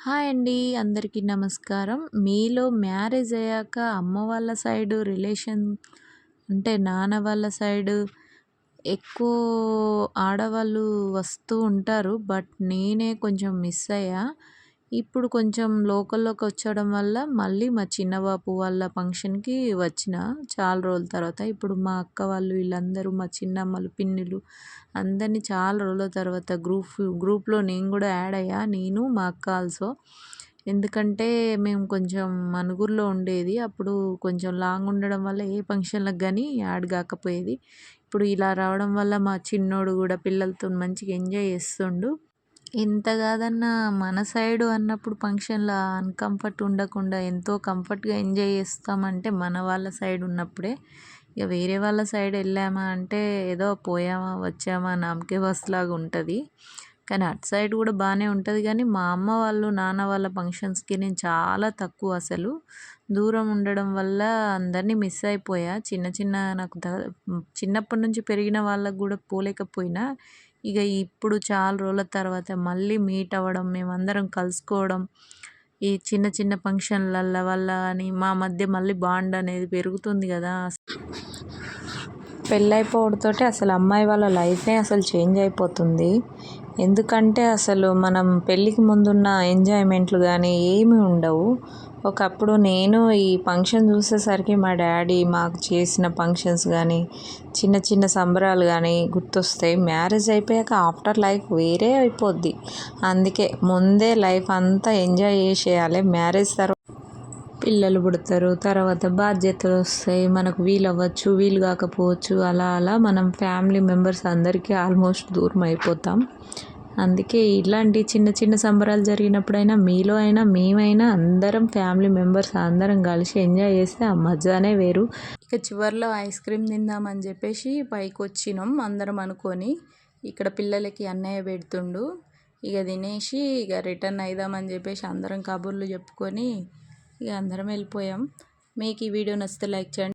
Hi అండి. అందరికీ నమస్కారం. మీలో మ్యారేజ్ అయ్యాక అమ్మ వాళ్ళ సైడు రిలేషన్ అంటే నాన్న వాళ్ళ సైడు ఎక్కువ ఆడవాళ్ళు వస్తూ ఉంటారు. బట్ నేనే కొంచెం మిస్ అయ్యా. ఇప్పుడు కొంచెం లోకల్‌లోకి వచ్చడం వల్ల మళ్ళీ మా చిన్న బాపు వాళ్ళ ఫంక్షన్‌కి వచ్చిన చాలా రోజుల తర్వాత. ఇప్పుడు మా అక్క వాళ్ళు వీళ్ళందరూ మా చిన్నమ్మలు, పిన్నిలు అందరినీ చాలా రోజుల తర్వాత గ్రూప్‌లో నేను కూడా యాడ్ అయ్యా. నేను మా అక్క ఆల్సో. ఎందుకంటే మేము కొంచెం మనుగురులో ఉండేది. అప్పుడు కొంచెం లాంగ్ ఉండడం వల్ల ఏ ఫంక్షన్‌లకు గాని యాడ్ కాకపోయేది. ఇప్పుడు ఇలా రావడం వల్ల మా చిన్నోడు కూడా పిల్లలతోని మంచిగా ఎంజాయ్ చేస్తుండు. ఎంత కాదన్నా మన సైడు అన్నప్పుడు ఫంక్షన్‌ల అన్‌కంఫర్ట్ ఉండకుండా ఎంతో కంఫర్ట్‌గా ఎంజాయ్ చేస్తామంటే మన వాళ్ళ సైడ్ ఉన్నప్పుడే. ఇక వేరే వాళ్ళ సైడ్ వెళ్ళామా అంటే ఏదో పోయామా, వచ్చామా నామకే బస్ లాగా ఉంటది. కానీ అటు సైడ్ కూడా బాగానే ఉంటుంది. కానీ మా అమ్మ వాళ్ళు, నాన్న వాళ్ళ ఫంక్షన్స్‌కి నేను చాలా తక్కువ అసలు. దూరం ఉండడం వల్ల అందరినీ మిస్ అయిపోయా. చిన్న చిన్న నాకు చిన్నప్పటి నుంచి పెరిగిన వాళ్ళకి కూడా పోలేకపోయినా. ఇక ఇప్పుడు చాలా రోజుల తర్వాత మళ్ళీ మీట్ అవ్వడం, మేమందరం కలుసుకోవడం, ఈ చిన్న చిన్న ఫంక్షన్‌లల్ల వల్ల అని మా మధ్య మళ్ళీ బాండ్ అనేది పెరుగుతుంది కదా! పెళ్ళైపోవడంతోటి అసలు అమ్మాయి వాళ్ళ లైఫే అసలు చేంజ్ అయిపోతుంది. ఎందుకంటే అసలు మనం పెళ్ళికి ముందున్న ఎంజాయ్‌మెంట్లు గానీ ఏమీ ఉండవు. ఒకప్పుడు నేను ఈ ఫంక్షన్ చూసేసరికి మా డ్యాడీ మాకు చేసిన ఫంక్షన్స్ గానీ, చిన్న చిన్న సంబరాలు గానీ గుర్తొస్తాయి. మ్యారేజ్ అయిపోయాక ఆఫ్టర్ లైఫ్ వేరే అయిపోద్ది. అందుకే ముందే లైఫ్ అంతా ఎంజాయ్ చేసేయాలి. మ్యారేజ్ తర్వాత పిల్లలు పుడతారు. తర్వాత బాధ్యతలు వస్తాయి. మనకు వీలవ్వచ్చు, వీలు కాకపోవచ్చు. అలా అలా మనం ఫ్యామిలీ మెంబర్స్ అందరికీ ఆల్మోస్ట్ దూరం అయిపోతాం. అందుకే ఇలాంటి చిన్న చిన్న సంబరాలు జరిగినప్పుడైనా మీలో అయినా మేమైనా అందరం ఫ్యామిలీ మెంబర్స్ అందరం కలిసి ఎంజాయ్ చేస్తే ఆ మజానే వేరు. ఇక చివర్లో ఐస్ క్రీమ్ తిందామని చెప్పేసి పైకి వచ్చినాం అందరం అనుకొని. ఇక్కడ పిల్లలకి అన్నయ్య పెడుతుండు. ఇక తినేసి ఇక రిటర్న్ అయిదామని చెప్పేసి అందరం కబుర్లు చెప్పుకొని ఇక అందరం వెళ్ళిపోయాం. మీకు ఈ వీడియో నచ్చితే లైక్ చేయండి.